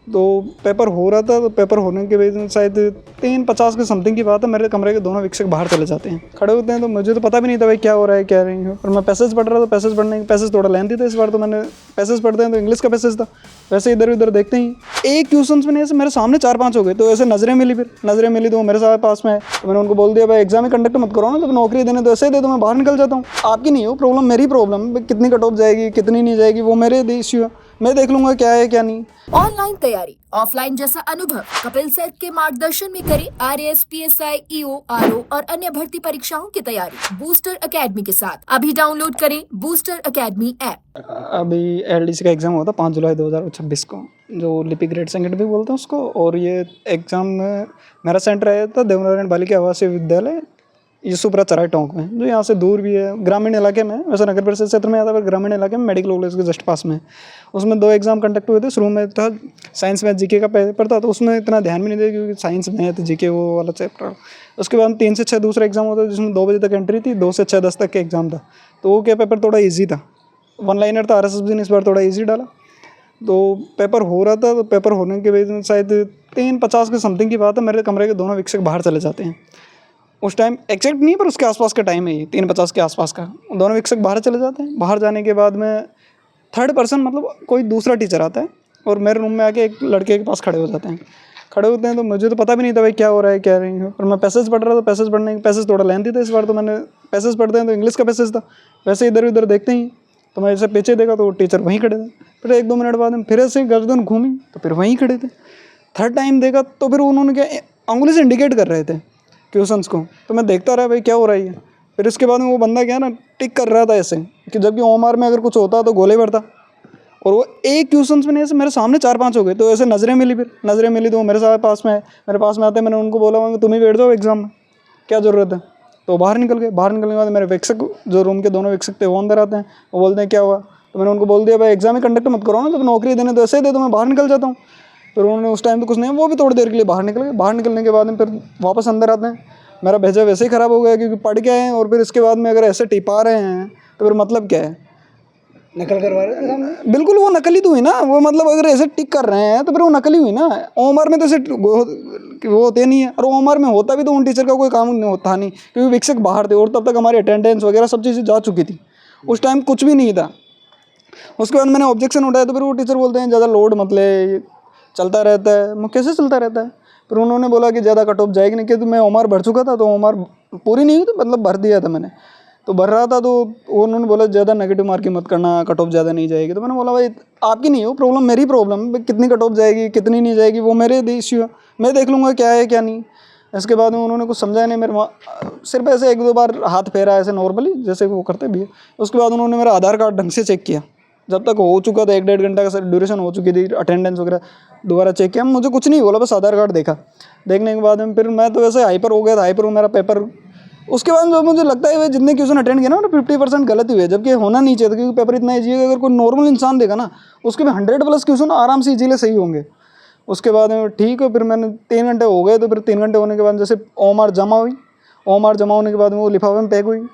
तो पेपर हो रहा था, तो पेपर होने के वजह से शायद 3:50 के समथिंग की बात है, मेरे कमरे के दोनों शिक्षक बाहर चले जाते हैं, खड़े होते हैं। तो मुझे तो पता भी नहीं था भाई क्या हो रहा है क्या नहीं है, पर मैं पैसेज पढ़ रहा था। पैसेज थोड़ा लेंथी था इस बार, तो मैंने पैसेज पढ़ते हैं तो इंग्लिश का पैसेज था। वैसे इधर उधर देखते ही एक क्वेश्चन में ऐसे मेरे सामने 4-5 हो गए, तो ऐसे नज़रें मिली तो वो मेरे साथ पास में है। तो मैंने उनको बोल दिया भाई एग्जाम ही कंडक्ट मत करो ना, जब नौकरी देने तो ऐसे दे दो, मैं बाहर निकल जाता हूँ। आपकी नहीं हो प्रॉब्लम, मेरी प्रॉब्लम, कितनी कट ऑफ जाएगी कितनी नहीं जाएगी वो मेरे इश्यू है, मैं देख लूंगा क्या है क्या नहीं। ऑनलाइन तैयारी, ऑफलाइन जैसा अनुभव कपिल सर के मार्गदर्शन में करें आरएएस, पीएसआई, ईओ, आरओ और अन्य भर्ती परीक्षाओं की तैयारी बूस्टर एकेडमी के साथ। अभी डाउनलोड करें बूस्टर एकेडमी ऐप। अभी एलडीसी का एग्ज़ाम हुआ था 5 जुलाई 2026 को, जो लिपि ग्रेड सेकंड भी बोलते हैं उसको। और ये एग्ज़ाम मेरा सेंटर आया था देवनारायण बालिका आवासीय विद्यालय यूसुफरा चराई टोंक में, जो यहाँ से दूर भी है, ग्रामीण इलाके में। वैसे नगर परिषद क्षेत्र में आता है, पर ग्रामीण इलाके में मेडिकल कॉलेज के जस्ट पास में। उसमें 2 एग्ज़ाम कंडक्ट हुए थे। शुरू में था साइंस मैथ जीके का पेपर था, तो उसमें इतना ध्यान भी नहीं दिया क्योंकि साइंस मैथ जीके वो वाला चैप्टर। उसके बाद 3 से 6 दूसरा एग्ज़ाम होता है, जिसमें 2 बजे तक एंट्री थी, 2 से 6:10 तक के एग्ज़ाम था। तो वो क्या पेपर थोड़ा ईजी था, 1 लाइनर था। RSSB ने इस बार थोड़ा ईजी डाला। तो पेपर हो रहा था, तो पेपर होने के वजह से शायद 3:50 के समथिंग की बात है, मेरे कमरे के दोनों शिक्षक बाहर चले जाते हैं। उस टाइम एग्जैक्ट नहीं, पर उसके आसपास का टाइम है ये, 3:50 के आसपास का। दोनों शिक्षक बाहर चले जाते हैं। बाहर जाने के बाद में थर्ड पर्सन मतलब कोई दूसरा टीचर आता है और मेरे रूम में आके एक लड़के के पास खड़े हो जाते हैं। तो मुझे तो पता भी नहीं था भाई क्या हो रहा है क्या नहीं है, पर मैं पैसेज पढ़ रहा था। पैसेज थोड़ा लेंथी था इस बार, तो मैंने पैसेज पढ़ते हैं तो इंग्लिश का पैसेज था। वैसे इधर उधर देखते ही तो मैं ऐसे पीछे देखा तो टीचर वहीं खड़े थे। फिर 1-2 मिनट बाद में फिर ऐसे गर्दन घूमी तो फिर वहीं खड़े थे। थर्ड टाइम देखा तो फिर उन्होंने क्या उंगली से इंडिकेट कर रहे थे क्वेश्चंस को, तो मैं देखता रहा भाई क्या हो रहा है। फिर इसके बाद में वो बंदा क्या ना टिक कर रहा था ऐसे कि जबकि ओमार में अगर कुछ होता तो गोले भरता, और वो एक क्वेश्चंस में ऐसे मेरे सामने 4-5 हो गए। तो ऐसे नज़रें मिली तो वो मेरे साथ पास में है, मेरे पास में आते हैं। मैंने उनको बोला तुम ही बैठ जाओ एग्जाम में, क्या ज़रूरत है। तो बाहर निकल गए। बाहर निकलने के बाद मेरे शिक्षक जो रूम के दोनों शिक्षक थे वो अंदर आते हैं, वो बोलते हैं क्या हुआ। तो मैंने उनको बोल दिया भाई एग्जाम ही कंडक्ट मत करो ना, जब नौकरी देने तो ऐसे ही दे दो, मैं बाहर निकल जाता हूँ। फिर उन्होंने उस टाइम तो कुछ नहीं, वो भी थोड़ी देर के लिए बाहर निकल गए। बाहर निकलने के बाद में फिर वापस अंदर आते हैं। मेरा भेजा वैसे ही ख़राब हो गया क्योंकि पढ़ के आए हैं, और फिर इसके बाद में अगर ऐसे टिपा रहे हैं तो फिर मतलब क्या है। नकल करवा रहे थे सामने? बिल्कुल, वो नकली तो हुई ना। वो मतलब अगर ऐसे टिक कर रहे हैं तो फिर वो नकली हुई ना। ओमर में तो ऐसे वो होते नहीं है, और ओमर में होता भी तो उन टीचर का कोई काम नहीं होता नहीं, क्योंकि शिक्षक बाहर थे और तब तक हमारी अटेंडेंस वगैरह सब चीज़ें जा चुकी थी। उस टाइम कुछ भी नहीं था। उसके बाद मैंने ऑब्जेक्शन उठाया तो फिर वो टीचर बोलते हैं ज़्यादा लोड मत ले, चलता रहता है। मैं कैसे चलता रहता है। फिर उन्होंने बोला कि ज़्यादा कट ऑफ जाएगी नहीं, क्योंकि मैं ओमर भर चुका था, तो ओमर पूरी नहीं हुई तो मतलब भर दिया था मैंने, तो भर रहा था। तो उन्होंने बोला ज़्यादा नेगेटिव मार्किंग मत करना, कट ऑफ ज़्यादा नहीं जाएगी। तो मैंने बोला भाई आपकी नहीं हो प्रॉब्लम, मेरी प्रॉब्लम, कितनी कट ऑफ जाएगी कितनी नहीं जाएगी वो मेरे इश्यू है, मैं देख लूँगा क्या है क्या नहीं। इसके बाद में उन्होंने कुछ समझाया नहीं। मेरे सिर्फ ऐसे 1-2 बार हाथ फेरा ऐसे नॉर्मली जैसे वो करते भी है। उसके बाद उन्होंने मेरा आधार कार्ड ढंग से चेक किया। जब तक हो चुका था 1-1.5 घंटा का सर ड्यूरेशन हो चुकी थी, अटेंडेंस वगैरह दोबारा चेक किया। मुझे कुछ नहीं बोला, बस आधार कार्ड देखा। देखने के बाद में फिर मैं तो वैसे हाइपर हो गया था, हाइपर मेरा पेपर। उसके बाद जो मुझे लगता है जितने क्वेश्चन अटेंड किया ना 50% गलत हुए, जबकि होना नहीं चाहिए था, क्योंकि पेपर इतना ईजी है अगर कोई नॉर्मल इंसान देगा ना उसके भी 100+ क्वेश्चन आराम से इजीली सही होंगे। उसके बाद में ठीक है, फिर मैंने 3 घंटे हो गए। तो फिर 3 घंटे होने के बाद जैसे ओमआर जमा हुई, ओमआर जमा होने के बाद में वो लिफाफे में पैक हुई।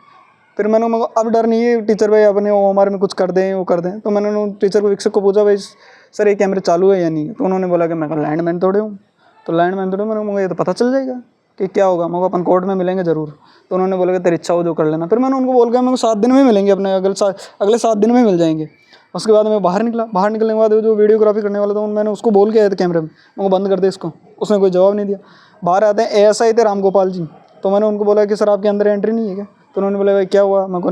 फिर मैंने अब डर नहीं है, टीचर भाई अपने ओमआर में कुछ कर दें वो कर दें। तो मैंने उन टीचर को शिक्षक को पूछा भाई सर ये कैमरे चालू है या नहीं है। तो उन्होंने बोला कि मैं लैंडमैन थोड़े हूँ, तो लैंडमैन थोड़े। मैंने ये तो पता चल जाएगा कि क्या होगा, मैं अपन कोर्ट में मिलेंगे ज़रूर। तो उन्होंने बोला कि तेरी इच्छा हो जो कर लेना। फिर मैंने उनको बोल गया मेरे को 7 दिन में मिलेंगे, अपने अगले 7 दिन में मिल जाएंगे। उसके बाद मैं बाहर निकला। बाहर निकलने के बाद जो वीडियोग्राफी करने वाला था मैंने उसको बोल के आया था कैमरे में, मैं बंद कर दे इसको। उसने कोई जवाब नहीं दिया। बाहर आते हैं ASI थे रामगोपाल जी। तो मैंने उनको बोला कि सर आपके अंदर एंट्री नहीं है क्या। तो उन्होंने बोला भाई क्या हुआ। मैं को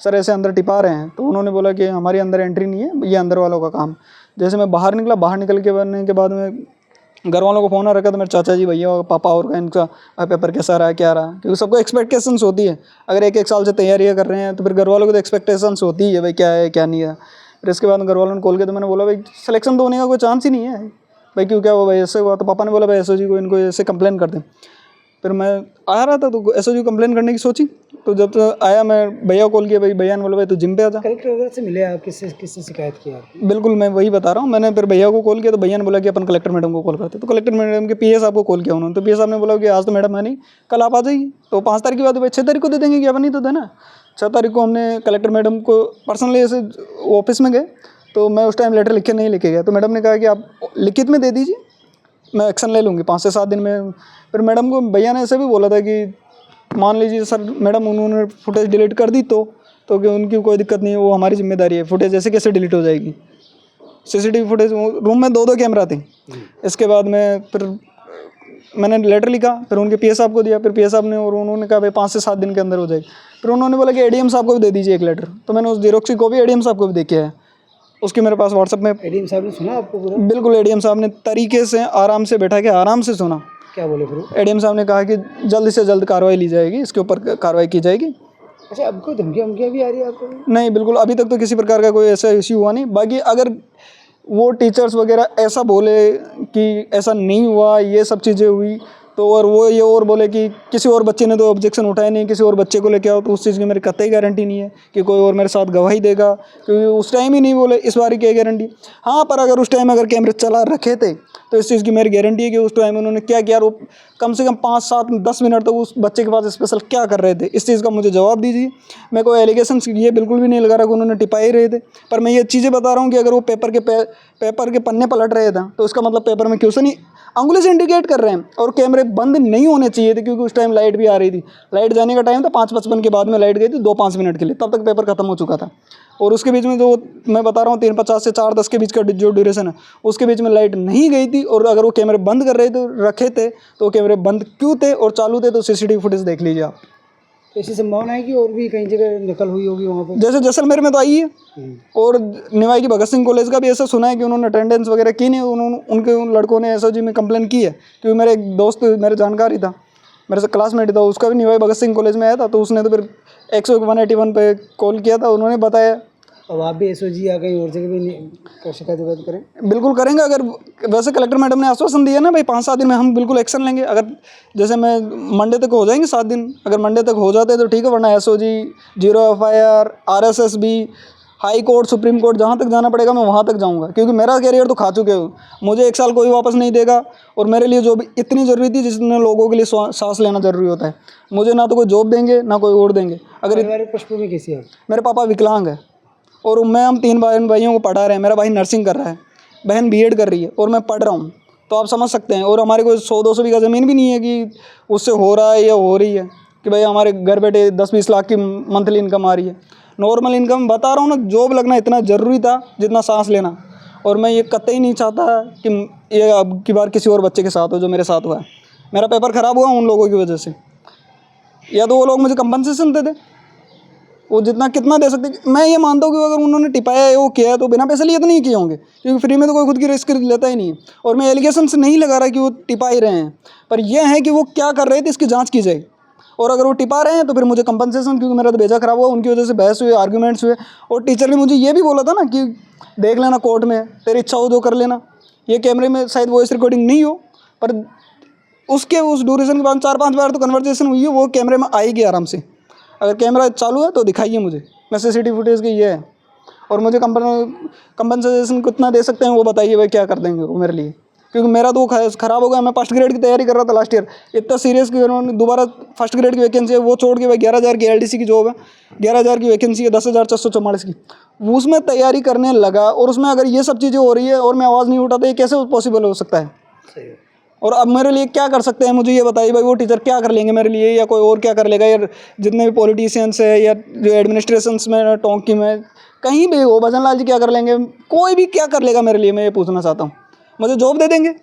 सर ऐसे अंदर टिपा रहे हैं। तो उन्होंने बोला कि हमारी अंदर एंट्री नहीं है, ये अंदर वालों का काम। जैसे मैं बाहर निकला, बाहर निकल के बनने के बाद में घर वालों को फ़ोन आ रखा था, मेरे चाचा जी, भैया, पापा और का इनका पेपर कैसा रहा क्या रहा, क्योंकि सबको एक्सपेक्टेशंस होती है। अगर 1-1 साल से तैयारियाँ कर रहे हैं तो फिर घर वालों को तो एक्सपेक्टेशंस होती है भाई क्या है क्या नहीं है। फिर इसके बाद घर वालों ने कॉल किया तो मैंने बोला भाई सिलेक्शन तो होने का कोई चांस ही नहीं है भाई, क्यों क्या हुआ भाई ऐसे हुआ। तो पापा ने बोला भाई SOG को इनको ऐसे कंप्लेन कर दें। फिर मैं आ रहा था तो SOG कंप्लेन करने की सोची। तो जब आया मैं भैया को कॉल किया, भाई भैया ने बोला भाई तू जिम पे आ जा। कलेक्टर वगैरह से मिले आप, किससे शिकायत की आप? बिल्कुल मैं वही बता रहा हूँ। मैंने फिर भैया को कॉल किया तो भैया ने बोला कि अपन कलेक्टर मैडम को कॉल करते। तो कलेक्टर मैडम के PA साहब को कॉल किया उन्होंने। तो PA साहब ने बोला कि आज तो मैडम है नहीं, कल आप आ जाइए। तो 5 तारीख की बात है भाई, 6 तारीख को दे देंगे कि अपन नहीं तो देना। 6 तारीख को हमने कलेक्टर मैडम को पर्सनली ऐसे ऑफिस में गए। तो मैं उस टाइम लेटर लिख के नहीं लेके गया, तो मैडम ने कहा कि आप लिखित में दे दीजिए, मैं एक्शन ले लूँगी 5 से 7 दिन में। फिर मैडम को भैया ने ऐसे भी बोला था कि मान लीजिए सर मैडम उन्होंने फुटेज डिलीट कर दी तो कि उनकी कोई दिक्कत नहीं है, वो हमारी जिम्मेदारी है, फुटेज ऐसे कैसे डिलीट हो जाएगी। सीसीटीवी फुटेज रूम में 2-2 कैमरा थे। इसके बाद में फिर मैंने लेटर लिखा, फिर उनके पीए साहब को दिया, फिर पीए साहब ने और उन्होंने कहा भाई 5 से 7 दिन के अंदर हो जाएगी। फिर उन्होंने बोला कि एडीएम साहब को भी दे दीजिए एक लेटर, तो मैंने उस जेरोक्स की कॉपी एडीएम साहब को भी दे के आया, उसकी मेरे पास व्हाट्सएप में। एडीएम साहब ने सुना आपको पूरा? बिल्कुल, एडीएम साहब ने तरीके से आराम से बैठा के आराम से सुना। क्या बोले फिर? एडीएम साहब ने कहा कि जल्द से जल्द कार्रवाई ली जाएगी, इसके ऊपर कार्रवाई की जाएगी। अच्छा, अब कोई धमकियाँ भी आ रही है आपको? नहीं, बिल्कुल अभी तक तो किसी प्रकार का कोई ऐसा इश्यू हुआ नहीं। बाकी अगर वो टीचर्स वगैरह ऐसा बोले कि ऐसा नहीं हुआ, ये सब चीज़ें हुई, तो और वो ये और बोले कि किसी और बच्चे ने तो ऑब्जेक्शन उठाया नहीं, किसी और बच्चे को लेके आओ, तो उस चीज़ की मेरी कतई गारंटी नहीं है कि कोई और मेरे साथ गवाही देगा, क्योंकि उस टाइम ही नहीं बोले, इस बार की गारंटी। हाँ, पर अगर उस टाइम अगर कैमरे चला रखे थे तो इस चीज़ की मेरी गारंटी है कि उस टाइम उन्होंने क्या किया, वो कम से कम 5, 7, 10 मिनट तक उस बच्चे के पास स्पेशल क्या कर रहे थे, इस चीज़ का मुझे जवाब दीजिए। मैं कोई एलिगेशन ये बिल्कुल भी नहीं लगा रहा कि उन्होंने टिपा ही रहे थे, पर मैं ये चीज़ें बता रहा हूँ कि अगर वो पेपर के पन्ने पलट रहे थे तो इसका मतलब पेपर में क्वेश्चन ही अंगुली से इंडिकेट कर रहे हैं, और कैमरे बंद नहीं होने चाहिए थे, क्योंकि उस टाइम लाइट भी आ रही थी। लाइट जाने का टाइम था 5:55 के बाद में लाइट गई थी 2-5 मिनट के लिए, तब तक पेपर खत्म हो चुका था। और उसके बीच में जो मैं बता रहा हूँ 3:50 से 4:10 के बीच का जो ड्यूरेशन है, उसके बीच में लाइट नहीं गई थी। और अगर वो कैमरे बंद कर रहे थे रखे थे तो कैमरे बंद क्यों थे और चालू थे, तो सीसीटीवी फुटेज देख लीजिए आप। तो ऐसी संभावना है कि और भी कई जगह नकल हुई होगी वहाँ पर? जैसे जैसलमेर में तो आई है, और निवाई की भगत सिंह कॉलेज का भी ऐसा सुना है कि उन्होंने अटेंडेंस वगैरह की नहीं, उनके उन लड़कों ने एसओजी में कंप्लेन की है। क्योंकि मेरे एक दोस्त मेरे जानकारी था, मेरे से क्लासमेट था, उसका भी निवाई भगत सिंह कॉलेज में आया था, तो उसने तो फिर 181 पे कॉल किया था, उन्होंने बताया। अब आप भी एसओजी या कहीं और जगह भी शिकायत वगैरह करें? बिल्कुल करेंगे। अगर वैसे कलेक्टर मैडम ने आश्वासन दिया ना भाई 5-7 दिन में हम बिल्कुल एक्शन लेंगे। अगर जैसे मैं मंडे तक हो जाएंगे 7 दिन, अगर मंडे तक हो जाते तो ठीक है, वरना SOG 0 FIR RSSB high court supreme court जहाँ तक जाना पड़ेगा मैं वहाँ तक जाऊँगा, क्योंकि मेरा कैरियर तो खा चुके हो। मुझे 1 साल कोई वापस नहीं देगा, और मेरे लिए जो भी इतनी ज़रूरी थी जितने लोगों के लिए सांस लेना ज़रूरी होता है, मुझे ना तो कोई जॉब देंगे ना कोई और देंगे। अगर पारिवारिक पृष्ठभूमि कैसी है? मेरे पापा विकलांग है, और हम 3 भाइयों को पढ़ा रहे हैं। मेरा भाई नर्सिंग कर रहा है, बहन बीएड कर रही है, और मैं पढ़ रहा हूँ, तो आप समझ सकते हैं। और हमारे कोई 100-200 बीघा ज़मीन भी नहीं है कि उससे हो रहा है या हो रही है कि भाई हमारे घर बैठे 10-20 लाख की मंथली इनकम आ रही है। नॉर्मल इनकम बता रहा हूँ ना, जॉब लगना इतना ज़रूरी था जितना सांस लेना। और मैं ये कतई नहीं चाहता कि ये अब की बार किसी और बच्चे के साथ हो जो मेरे साथ हुआ है। मेरा पेपर ख़राब हुआ उन लोगों की वजह से, या तो वो लोग मुझे कंपनसेशन दे दे, वो जितना कितना दे सकते। मैं ये मानता हूँ कि अगर उन्होंने टिपाया है वो किया है तो बिना पैसे लिए तो नहीं किए होंगे, क्योंकि फ्री में तो कोई खुद की रिस्क लेता ही नहीं है। और मैं एलिगेशन से नहीं लगा रहा कि वो टिपा ही रहे हैं, पर यह है कि वो क्या कर रहे थे इसकी जांच की जाए। और अगर वो टिपा रहे हैं तो फिर मुझे कंपनसेशन, क्योंकि मेरा तो भेजा खराब हुआ, उनकी वजह से बहस हुई, आर्ग्यूमेंट्स हुए। और टीचर ने मुझे ये भी बोला था ना कि देख लेना कोर्ट में, तेरी इच्छा हो जो कर लेना। ये कैमरे में शायद वॉइस रिकॉर्डिंग नहीं हो, पर उसके उस ड्यूरेशन के बाद 4-5 बार तो कन्वर्सेशन हुई है, वो कैमरे में आएगी आराम से। अगर कैमरा चालू है तो दिखाइए मुझे, मैं सीसीटीवी फुटेज की ये है। और मुझे कंपनसेशन कितना दे सकते हैं वो बताइए भाई, क्या कर देंगे वो मेरे लिए, क्योंकि मेरा तो ख़राब हो गया। मैं फर्स्ट ग्रेड की तैयारी कर रहा था लास्ट ईयर, इतना सीरियस कि उन्होंने दोबारा फर्स्ट ग्रेड की वैकेंसी है वो छोड़ के भाई 11,000 की LDC की जॉब है, 11,000 की वैकेंसी है, 10,444 की, उसमें तैयारी करने लगा। और उसमें अगर ये सब चीज़ें हो रही है और मैं आवाज़ नहीं उठाता, ये कैसे पॉसिबल हो सकता है? सही है। और अब मेरे लिए क्या कर सकते हैं मुझे ये बताइए भाई, वो टीचर क्या कर लेंगे मेरे लिए, या कोई और क्या कर लेगा, या जितने भी पॉलिटिशियंस है या जो एडमिनिस्ट्रेशंस में टोंकी में कहीं भी हो, भजन लाल जी क्या कर लेंगे, कोई भी क्या कर लेगा मेरे लिए, मैं ये पूछना चाहता हूँ। मुझे जॉब दे देंगे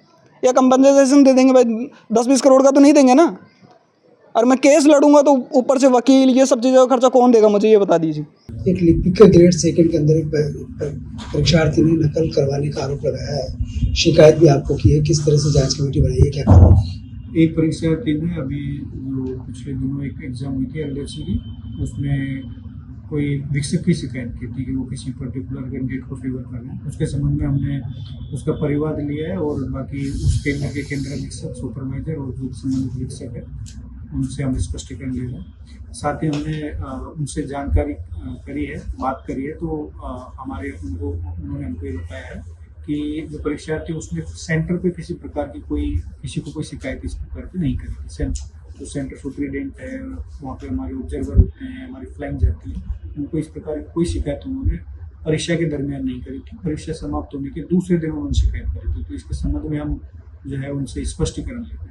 या कंपनसेशन दे देंगे भाई, 10-20 करोड़ का तो नहीं देंगे ना। और मैं केस लड़ूंगा तो ऊपर से वकील, ये सब चीज़ों का खर्चा कौन देगा, मुझे ये बता दीजिए। एक लिपिक का ग्रेड 2 के अंदर एक परीक्षार्थी ने नकल करवाने का आरोप लगाया है, शिकायत भी आपको की है, किस तरह से जांच कमेटी बनाई है, क्या करें? एक परीक्षार्थी ने अभी जो पिछले दिनों एक एग्ज़ाम हुई थी LDC की, उसमें कोई विक्षेप की शिकायत की थी कि वो किसी पर्टिकुलर कैंडिडेट को फेवर कर रहे हैं। उसके संबंध में हमने उसका परिवाद लिया है, और बाकी उस केंद्र के केंद्र शिक्षक, सुपरवाइजर और जो संबंधित शिक्षक है उनसे हम स्पष्टीकरण ले रहे हैं। साथ ही हमने उनसे जानकारी करी है, बात करी है, तो उन्होंने हमको ये बताया है कि जो परीक्षार्थी उसने सेंटर पे किसी प्रकार की किसी को कोई शिकायत इस प्रकार की नहीं करी। जो सेंटर सुप्रीडेंट है, वहाँ पे हमारे ऑब्जर्वर होते हैं, हमारी फ्लाइंग जाती है, उनको इस प्रकार की कोई शिकायत उन्होंने परीक्षा के दरमियान नहीं करी थी, परीक्षा समाप्त होने के दूसरे दिन उन्होंने शिकायत करी थी। तो इसके संबंध में हम जो है उनसे स्पष्टीकरण लेंगे।